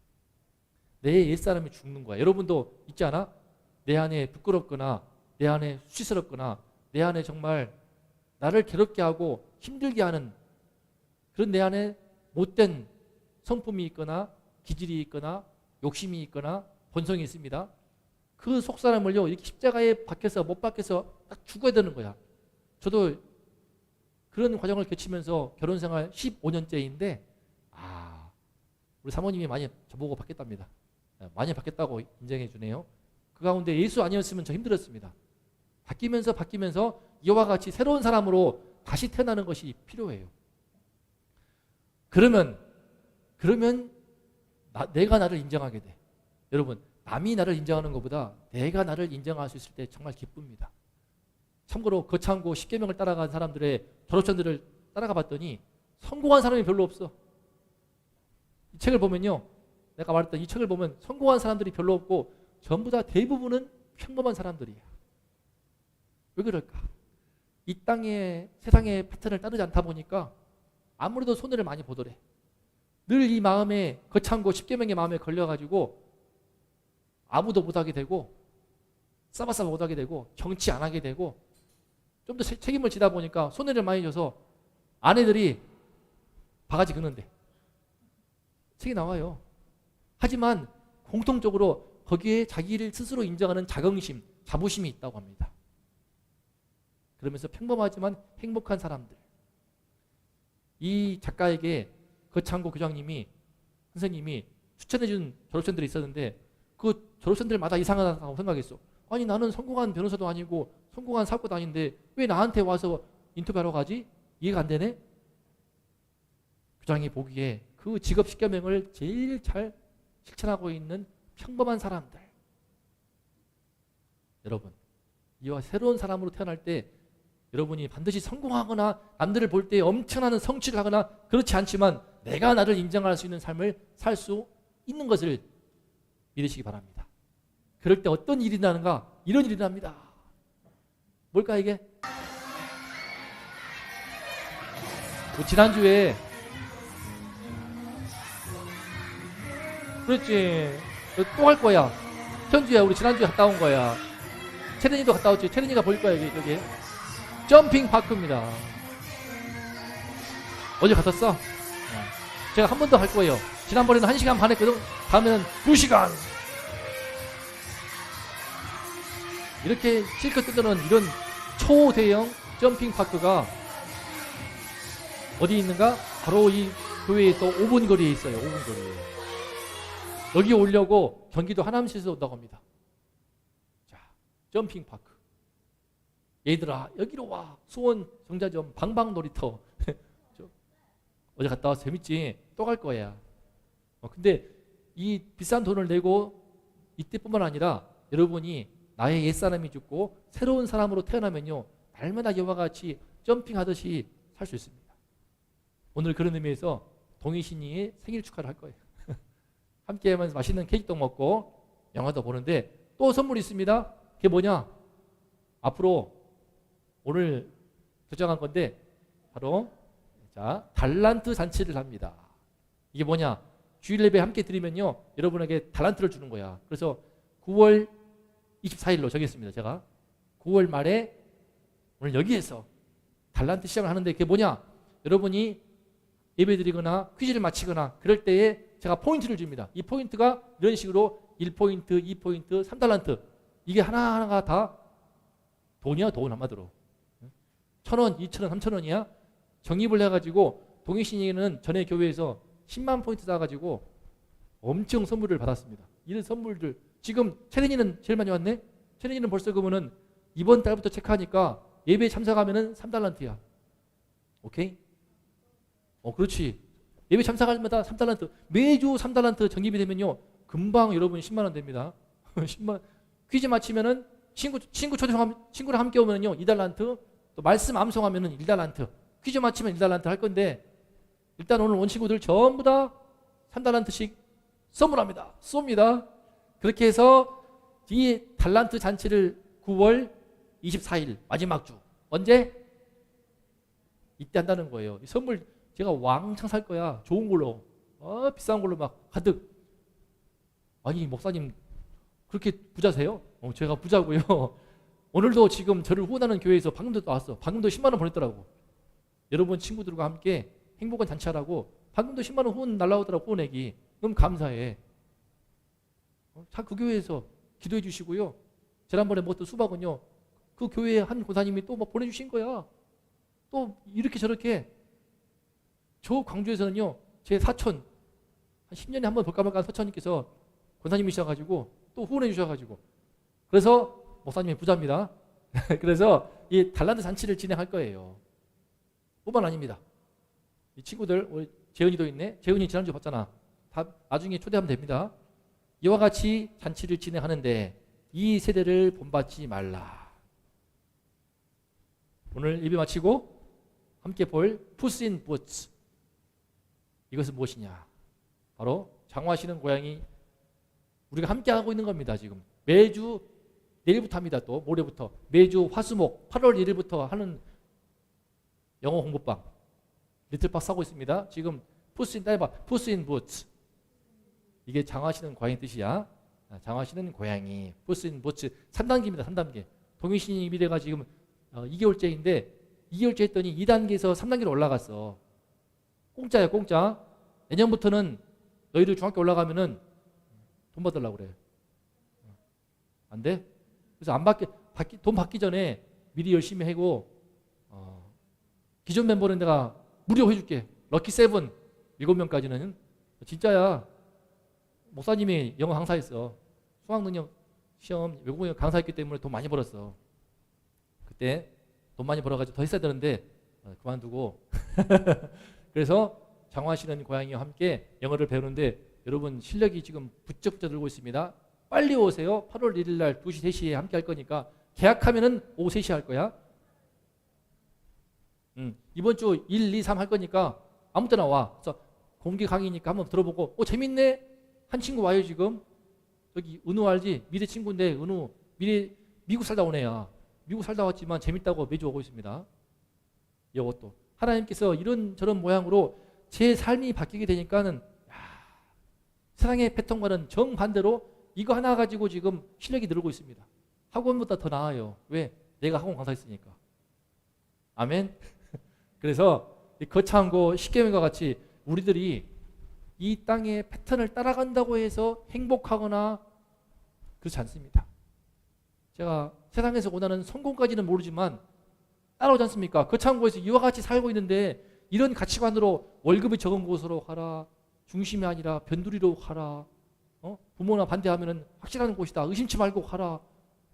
내 옛사람이 죽는 거야. 여러분도 있지 않아? 내 안에 부끄럽거나 내 안에 수치스럽거나 내 안에 정말 나를 괴롭게 하고 힘들게 하는 그런 내 안에 못된 성품이 있거나 기질이 있거나 욕심이 있거나 본성이 있습니다. 그 속사람을요, 이렇게 십자가에 박혀서 못 박혀서 딱 죽어야 되는 거야. 저도 그런 과정을 거치면서 결혼생활 15년째인데 우리 사모님이 많이 저보고 바뀌었답니다. 많이 바뀌었다고 인정해 주네요. 그 가운데 예수 아니었으면 저 힘들었습니다. 바뀌면서 이와 같이 새로운 사람으로 다시 태어나는 것이 필요해요. 그러면 내가 나를 인정하게 돼. 여러분, 남이 나를 인정하는 것보다 내가 나를 인정할 수 있을 때 정말 기쁩니다. 참고로 거창고 10계명을 따라간 사람들의 졸업전들을 따라가 봤더니 성공한 사람이 별로 없어. 이 책을 보면요, 내가 말했던 이 책을 보면 성공한 사람들이 별로 없고 전부 다 대부분은 평범한 사람들이야. 왜 그럴까? 이 땅의 세상의 패턴을 따르지 않다 보니까 아무래도 손해를 많이 보더래. 늘 이 마음에 거창고 10계명의 마음에 걸려가지고 아무도 못하게 되고 싸바싸바 못하게 되고 정치 안 하게 되고 좀 더 책임을 지다 보니까 손해를 많이 줘서 아내들이 바가지 긁는데 책이 나와요. 하지만 공통적으로 거기에 자기를 스스로 인정하는 자긍심, 자부심이 있다고 합니다. 그러면서 평범하지만 행복한 사람들. 이 작가에게 거창고 교장님이, 선생님이 추천해준 졸업생들이 있었는데 그 졸업생들마다 이상하다고 생각했어. 아니, 나는 성공한 변호사도 아니고 성공한 사업가도 아닌데 왜 나한테 와서 인터뷰하러 가지? 이해가 안 되네? 교장이 보기에 그 직업 10계명을 제일 잘 실천하고 있는 평범한 사람들. 여러분, 이와 새로운 사람으로 태어날 때 여러분이 반드시 성공하거나 남들을 볼 때 엄청난 성취를 하거나 그렇지 않지만 내가 나를 인정할 수 있는 삶을 살 수 있는 것을 믿으시기 바랍니다. 그럴 때 어떤 일이 나는가? 이런 일이 납니다. 뭘까 이게? 지난주에 그렇지, 또 할 거야. 현주야, 우리 지난주에 갔다 온 거야. 채린이도 갔다 왔지. 채린이가 볼 거야. 여기 점핑 파크입니다. 어제 갔었어? 제가 한 번 더 할 거예요. 지난번에는 1시간 반 했거든. 다음에는 2시간. 이렇게 실컷 뜯어놓은 이런 초대형 점핑 파크가 어디 있는가? 바로 이 교회에서 5분 거리에 있어요. 5분 거리에. 여기 오려고 경기도 하남시에서 온다고 합니다. 자, 점핑 파크. 얘들아, 여기로 와. 수원 정자점 방방놀이터. 어제 갔다 와서 재밌지? 또 갈 거야. 근데 이 비싼 돈을 내고 이때뿐만 아니라 여러분이 나의 옛사람이 죽고 새로운 사람으로 태어나면요, 날마다 이와 같이 점핑하듯이 살 수 있습니다. 오늘 그런 의미에서 동희신이의 생일 축하를 할 거예요. 함께 하면서 맛있는 케이크도 먹고 영화도 보는데 또 선물이 있습니다. 그게 뭐냐? 앞으로 오늘 결정한 건데 바로 달란트 잔치를 합니다. 이게 뭐냐? 주일 예배 함께 드리면요, 여러분에게 달란트를 주는 거야. 그래서 9월 24일로 정했습니다. 제가 9월 말에 오늘 여기에서 달란트 시작을 하는데 그게 뭐냐? 여러분이 예배드리거나 퀴즈를 마치거나 그럴 때에 제가 포인트를 줍니다. 이 포인트가 이런 식으로 1포인트, 2포인트, 3달란트 이게 하나하나가 다 돈이야, 돈 한마디로. 1,000원, 2,000원, 3,000원이야. 적립을 해가지고 동해신에는 전에 교회에서 10만 포인트 따가지고 엄청 선물을 받았습니다. 이런 선물들 지금 최den이는 제일 많이 왔네. 최den이는 벌써 그러면은 이번 달부터 체크하니까 예배 참석하면은 3달란트야. 오케이? 그렇지. 예배 참석할 때마다 3달란트. 매주 3달란트 적립이 되면요. 금방 여러분 10만 원 됩니다. 10만. 퀴즈 마치면은 친구 초대하면 친구랑 함께 오면은요. 2달란트. 또 말씀 암송하면은 1달란트. 퀴즈 마치면 1달란트 할 건데 일단 오늘 온 친구들 전부 다 3달란트씩 선물합니다. 쏩니다. 그렇게 해서 이 달란트 잔치를 9월 24일 마지막 주 언제? 이때 한다는 거예요. 이 선물 제가 왕창 살 거야. 좋은 걸로. 비싼 걸로 막 가득. 아니 목사님 그렇게 부자세요? 제가 부자고요. 오늘도 지금 저를 후원하는 교회에서 방금도 나왔어. 방금도 10만 원 보냈더라고. 여러분 친구들과 함께 행복한 잔치하라고 방금도 10만 원 후원 날라오더라고. 후원액이. 너무 감사해. 자, 그 교회에서 기도해 주시고요. 지난번에 먹었던 수박은요. 그 교회의 한 권사님이 또 막 보내주신 거야. 또 이렇게 저렇게. 저 광주에서는요. 제 사촌 한 10년에 한 번 볼까 말까 한 사촌님께서 권사님이셔가지고 또 후원해 주셔가지고 그래서 목사님이 부자입니다. 그래서 이 달란트 잔치를 진행할 거예요. 뿐만 아닙니다. 이 친구들 우리 재은이도 있네. 재은이 지난주 봤잖아. 다 나중에 초대하면 됩니다. 이와 같이 잔치를 진행하는데 이 세대를 본받지 말라. 오늘 예배 마치고 함께 볼 푸스 인 부츠. 이것은 무엇이냐? 바로 장화시는 고양이 우리가 함께 하고 있는 겁니다. 지금 매주 내일부터 합니다. 또 모레부터 매주 화수목 8월 1일부터 하는 영어 공부방 리틀박스 하고 있습니다. 지금 푸스 인 딸바 푸스 인 부츠 이게 장화시는 고양이 뜻이야. 장화시는 고양이 푸스 인 부츠 3단계입니다. 3단계 동의신이 미래가 지금 2개월째인데 2개월째 했더니 2단계에서 3단계로 올라갔어. 공짜야 공짜. 내년부터는 너희들 중학교 올라가면은 돈 받으려고 그래. 안 돼? 그래서 돈 받기 전에 미리 열심히 하고 기존 멤버는 내가 무료 해줄게. 럭키 세븐 7명까지는 진짜야. 목사님이 영어 강사했어. 수학능력 시험 외국어 강사했기 때문에 돈 많이 벌었어. 그때 돈 많이 벌어가지고 더 했어야 되는데 그만두고 그래서 장화시는 고양이와 함께 영어를 배우는데 여러분 실력이 지금 부쩍부쩍 늘고 있습니다. 빨리 오세요. 8월 1일 날 2시 3시에 함께 할 거니까 계약하면은 오후 3시 할 거야. 이번 주 1, 2, 3 할 거니까 아무 때나 와. 그래서 공개 강의니까 한번 들어보고 재밌네. 한 친구 와요 지금. 저기 은우 알지? 미래 친구인데 은우 미국 살다 온 애야. 미국 살다 왔지만 재밌다고 매주 오고 있습니다. 이것도 하나님께서 이런 저런 모양으로 제 삶이 바뀌게 되니까는 세상의 패턴과는 정반대로 이거 하나 가지고 지금 실력이 늘고 있습니다. 학원보다 더 나아요. 왜? 내가 학원 강사했으니까. 아멘. 그래서 거창고 십계명과 같이 우리들이 이 땅의 패턴을 따라간다고 해서 행복하거나 그렇지 않습니다. 제가 세상에서 원하는 성공까지는 모르지만 따라오지 않습니까? 거창고에서 이와 같이 살고 있는데 이런 가치관으로 월급이 적은 곳으로 가라. 중심이 아니라 변두리로 가라. 부모나 반대하면 확실한 곳이다. 의심치 말고 가라.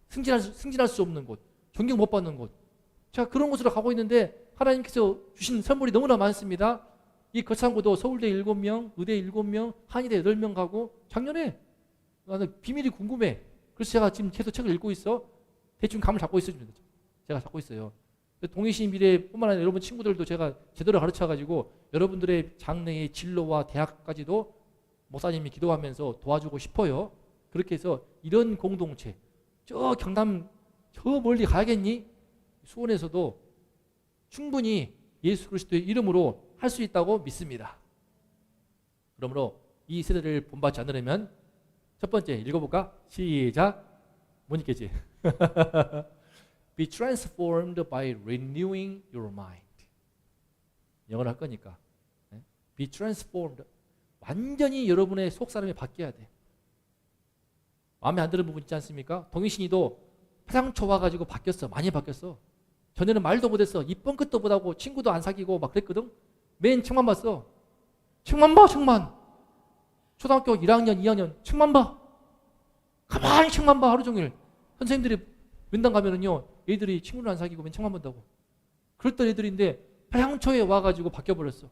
승진할 수 없는 곳. 존경 못 받는 곳. 제가 그런 곳으로 가고 있는데 하나님께서 주신 선물이 너무나 많습니다. 이 거창고도 서울대 7명, 의대 7명, 한의대 8명 가고 작년에 나는 비밀이 궁금해. 그래서 제가 지금 계속 책을 읽고 있어. 대충 감을 잡고 있어요. 제가 잡고 있어요. 동의신 미래뿐만 아니라 여러분 친구들도 제가 제대로 가르쳐가지고 여러분들의 장래의 진로와 대학까지도 목사님이 기도하면서 도와주고 싶어요. 그렇게 해서 이런 공동체 저 경남 저 멀리 가야겠니? 수원에서도 충분히 예수 그리스도의 이름으로 할 수 있다고 믿습니다. 그러므로 이 세대를 본받지 않으려면 첫 번째 읽어볼까? 시작. 못 읽겠지? Be transformed by renewing your mind. 영어를 할 거니까. Be transformed. 완전히 여러분의 속 사람이 바뀌어야 돼. 마음에 안 드는 부분 있지 않습니까? 동희신이도 화상초 와가지고 바뀌었어. 많이 바뀌었어. 전에는 말도 못했어. 이쁜 끝도 못하고 친구도 안 사귀고 막 그랬거든. 맨 책만 봤어. 책만 봐, 책만. 초등학교 1학년, 2학년 책만 봐. 가만히 책만 봐, 하루 종일. 선생님들이 면담 가면은요, 애들이 친구를 안 사귀고 맨 책만 본다고. 그랬던 애들인데 화상초에 와가지고 바뀌어버렸어.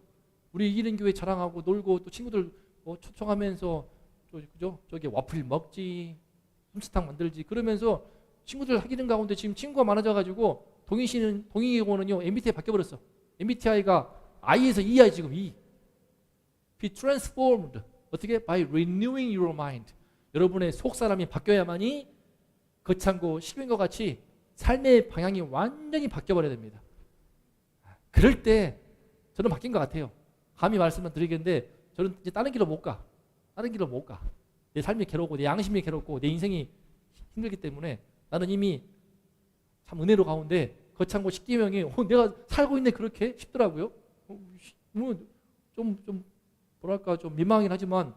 우리 이기는 교회 자랑하고 놀고 또 친구들 초청하면서 그죠? 저기 와플 먹지, 솜사탕 만들지 그러면서 친구들 사귀는 가운데 지금 친구가 많아져가지고 동의고는요 MBTI 바뀌어버렸어. MBTI가 I에서 E야 지금 E. Be transformed. 어떻게? By renewing your mind. 여러분의 속 사람이 바뀌어야만이 거창고 식민과 같이 삶의 방향이 완전히 바뀌어버려야 됩니다. 그럴 때 저는 바뀐 것 같아요. 감히 말씀을 드리겠는데 저는 이제 다른 길로 못 가. 다른 길로 못 가. 내 삶이 괴롭고 내 양심이 괴롭고 내 인생이 힘들기 때문에 나는 이미 참 은혜로 가운데 거창고 식기명이 내가 살고 있네 그렇게 싶더라고요. 좀 뭐랄까 좀 민망하긴 하지만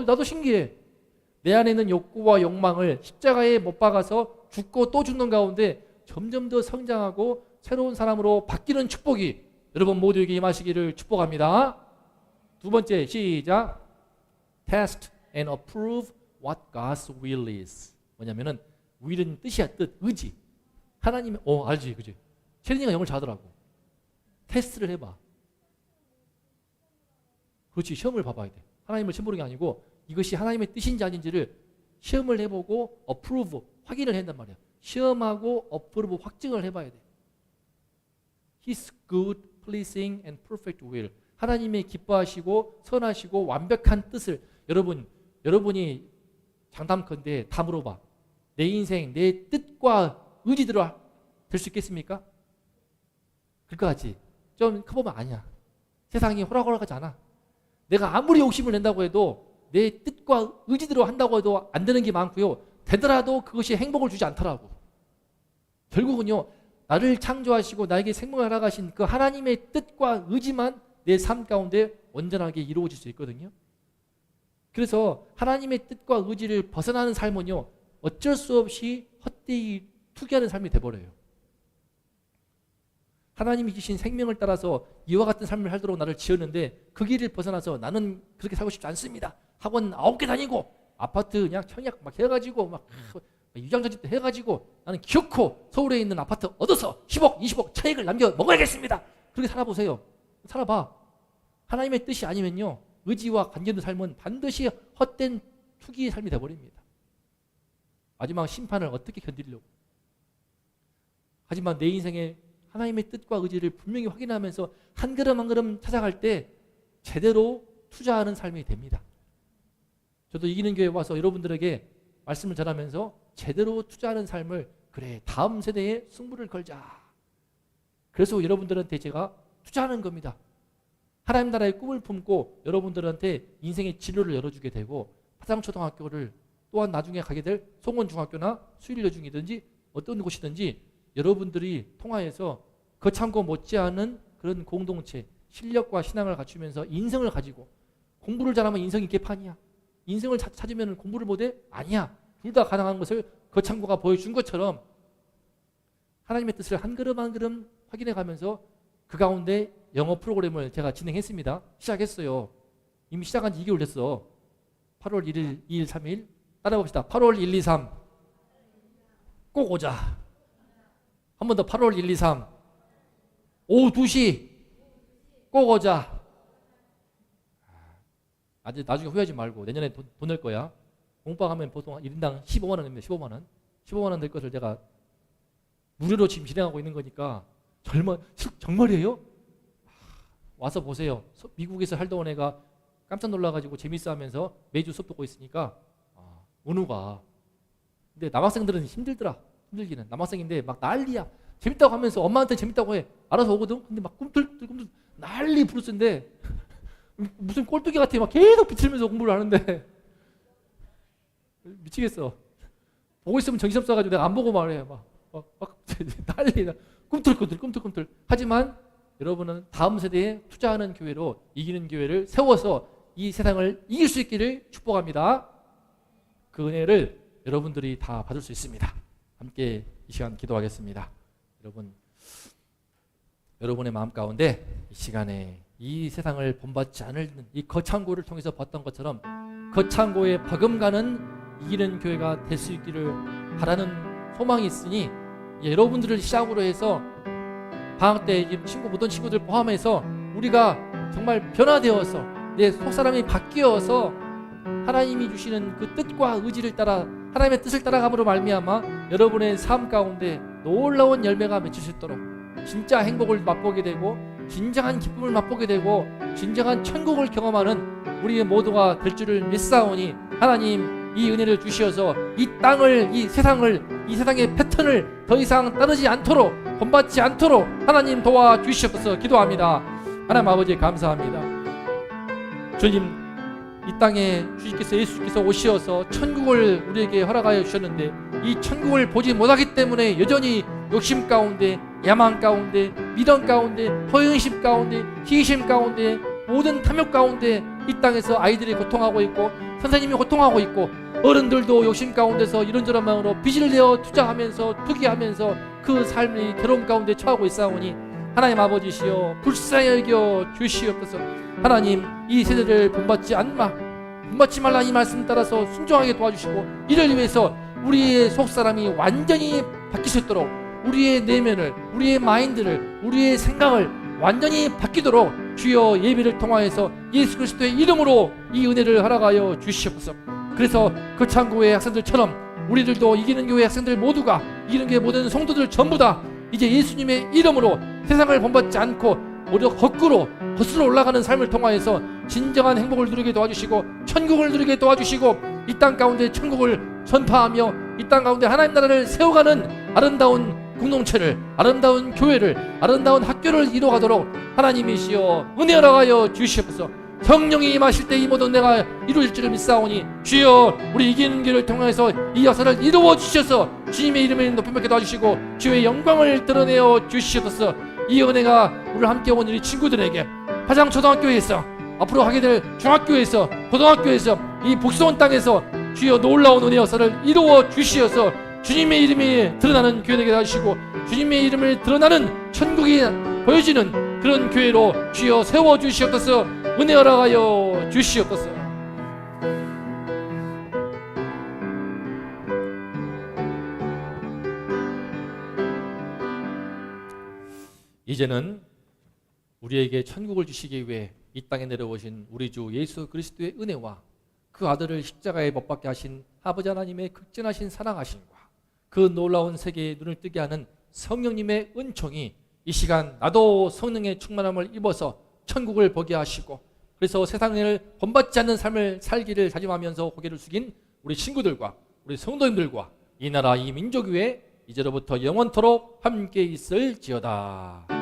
나도 신기해. 내 안에 있는 욕구와 욕망을 십자가에 못 박아서 죽고 또 죽는 가운데 점점 더 성장하고 새로운 사람으로 바뀌는 축복이 여러분 모두에게 임하시기를 축복합니다. 두 번째 시작. Test and approve what God's will is. 뭐냐면은 will은 뜻이야. 뜻, 의지. 하나님의 알지, 그지? 체린이가 영어를 잘하더라고. 테스트를 해봐. 그렇지, 시험을 봐봐야 돼. 하나님을 시험 보는 게 아니고 이것이 하나님의 뜻인지 아닌지를 시험을 해보고 approve, 확인을 해야 한단 말이야. 시험하고 approve, 확증을 해봐야 돼. His good, pleasing and perfect will. 하나님의 기뻐하시고 선하시고 완벽한 뜻을 여러분이 장담컨대 다 물어봐. 내 인생, 내 뜻과 의지대로 될 수 있겠습니까? 그럴 것 같지? 좀 커보면 아니야. 세상이 호락호락하지 않아. 내가 아무리 욕심을 낸다고 해도 내 뜻과 의지대로 한다고 해도 안 되는 게 많고요. 되더라도 그것이 행복을 주지 않더라고. 결국은요. 나를 창조하시고 나에게 생명을 허락하신 그 하나님의 뜻과 의지만 내 삶 가운데 온전하게 이루어질 수 있거든요. 그래서 하나님의 뜻과 의지를 벗어나는 삶은요. 어쩔 수 없이 헛되이 투기하는 삶이 돼버려요. 하나님이 주신 생명을 따라서 이와 같은 삶을 살도록 나를 지었는데 그 길을 벗어나서 나는 그렇게 살고 싶지 않습니다. 학원 9개 다니고 아파트 그냥 청약 막 해가지고 막 유장전집도 해가지고 나는 기어코 서울에 있는 아파트 얻어서 10억, 20억 차익을 남겨 먹어야겠습니다. 그렇게 살아보세요. 살아봐. 하나님의 뜻이 아니면요. 의지와 관계된 삶은 반드시 헛된 투기의 삶이 되어버립니다. 마지막 심판을 어떻게 견디려고. 하지만 내 인생에 하나님의 뜻과 의지를 분명히 확인하면서 한 걸음 한 걸음 찾아갈 때 제대로 투자하는 삶이 됩니다. 저도 이기는 교회에 와서 여러분들에게 말씀을 전하면서 제대로 투자하는 삶을 그래 다음 세대에 승부를 걸자. 그래서 여러분들한테 제가 투자하는 겁니다. 하나님 나라의 꿈을 품고 여러분들한테 인생의 진로를 열어주게 되고 화상초등학교를 또한 나중에 가게 될 송원중학교나 수일여중이든지 어떤 곳이든지 여러분들이 통하여서 거창고 못지않은 그런 공동체, 실력과 신앙을 갖추면서 인성을 가지고 공부를 잘하면 인성이 개판이야. 인성을 찾으면 공부를 못해? 아니야. 둘 다 가능한 것을 거창고가 보여준 것처럼 하나님의 뜻을 한 걸음 한 걸음 확인해 가면서 그 가운데 영어 프로그램을 제가 진행했습니다. 시작했어요. 이미 시작한 지 2개월 됐어. 8월 1일, 2일, 3일 따라봅시다. 8월 1, 2, 3 꼭 오자. 한 번 더 8월 1, 2, 3 오후 2시 꼭 오자. 아직 나중에 후회하지 말고 내년에 돈 낼 거야. 공방하면 보통 1인당 15만 원입니다. 15만 원. 15만 원 될 것을 제가 무료로 지금 진행하고 있는 거니까 정말이에요? 와서 보세요. 미국에서 살던 애가 깜짝 놀라가지고 재밌어 하면서 매주 수업 듣고 있으니까 은우가. 근데 남학생들은 힘들더라. 힘들기는. 남학생인데 막 난리야. 재밌다고 하면서 엄마한테 재밌다고 해. 알아서 오거든. 근데 막 꿈틀꿈틀 난리 부르스인데 무슨 꼴뚜기 같아. 막 계속 비틀면서 공부를 하는데 미치겠어. 보고 있으면 정신없어가지고 내가 안 보고 말해요. 막 난리나. 꿈틀꿈틀. 하지만 여러분은 다음 세대에 투자하는 교회로 이기는 교회를 세워서 이 세상을 이길 수 있기를 축복합니다. 그 은혜를 여러분들이 다 받을 수 있습니다. 함께 이 시간 기도하겠습니다. 여러분의 마음 가운데 이 시간에 이 세상을 본받지 않을 이 거창고를 통해서 봤던 것처럼 거창고에 버금가는 이기는 교회가 될 수 있기를 바라는 소망이 있으니 여러분들을 시작으로 해서 방학 때 모든 친구들 포함해서 우리가 정말 변화되어서 내 속사람이 바뀌어서 하나님이 주시는 그 뜻과 의지를 따라 하나님의 뜻을 따라감으로 말미암아 여러분의 삶 가운데 놀라운 열매가 맺힐 수 있도록 진짜 행복을 맛보게 되고 진정한 기쁨을 맛보게 되고 진정한 천국을 경험하는 우리의 모두가 될 줄을 믿사오니 하나님 이 은혜를 주시어서 이 땅을 이 세상의 패턴을 더 이상 따르지 않도록 본받지 않도록 하나님 도와주시옵소서 기도합니다. 하나님 아버지 감사합니다. 주님 이 땅에 주님께서 예수께서 오시어서 천국을 우리에게 허락하여 주셨는데 이 천국을 보지 못하기 때문에 여전히 욕심 가운데 야망 가운데 미련 가운데 허영심 가운데 희심 가운데 모든 탐욕 가운데 이 땅에서 아이들이 고통하고 있고 선생님이 고통하고 있고 어른들도 욕심 가운데서 이런저런 마음으로 빚을 내어 투자하면서 투기하면서 그 삶이 괴로움 가운데 처하고 있사오니 하나님 아버지시여 불쌍히 여겨 주시옵소서. 하나님 이 세대를 본받지 말라 이 말씀 따라서 순종하게 도와주시고 이를 위해서 우리의 속사람이 완전히 바뀔 수 있도록 우리의 내면을 우리의 마인드를 우리의 생각을 완전히 바뀌도록 주여 예배를 통하여서 예수 그리스도의 이름으로 이 은혜를 허락하여 주시옵소서. 그래서 거창고의 학생들처럼 우리들도 이기는 교회 학생들 모두가 이기는 교회 모든 성도들 전부 다 이제 예수님의 이름으로 세상을 본받지 않고 오히려 거꾸로 거슬러 올라가는 삶을 통하여서 진정한 행복을 누리게 도와주시고 천국을 누리게 도와주시고 이 땅 가운데 천국을 전파하며 이 땅 가운데 하나님 나라를 세워가는 아름다운 공동체를 아름다운 교회를 아름다운 학교를 이루어가도록 하나님이시여 은혜 허락하여 주시옵소서. 성령이 임하실 때 이 모든 내가 이루어질 줄을 믿사오니 주여 우리 이기는 길을 통해서 이 역사를 이루어 주셔서 주님의 이름을 높이 받게 도와주시고 주의 영광을 드러내어 주시옵소서. 이 은혜가 우리를 함께 온 우리 친구들에게 화장 초등학교에서 앞으로 하게 될 중학교에서 고등학교에서 이 복수원 땅에서 주여 놀라운 은혜 역사를 이루어 주시어서 주님의 이름이 드러나는 교회 되게 하시고 주님의 이름을 드러나는 천국이 보여지는 그런 교회로 주여 세워 주시옵소서. 은혜 허락하여 주시옵소서. 이제는 우리에게 천국을 주시기 위해 이 땅에 내려오신 우리 주 예수 그리스도의 은혜와 그 아들을 십자가에 못 박게 하신 아버지 하나님의 극진하신 사랑하심과 그 놀라운 세계에 눈을 뜨게 하는 성령님의 은총이 이 시간 나도 성령의 충만함을 입어서 천국을 보게 하시고 그래서 세상을 본받지 않는 삶을 살기를 다짐하면서 고개를 숙인 우리 친구들과 우리 성도님들과 이 나라 이 민족 위에 이제로부터 영원토록 함께 있을지어다.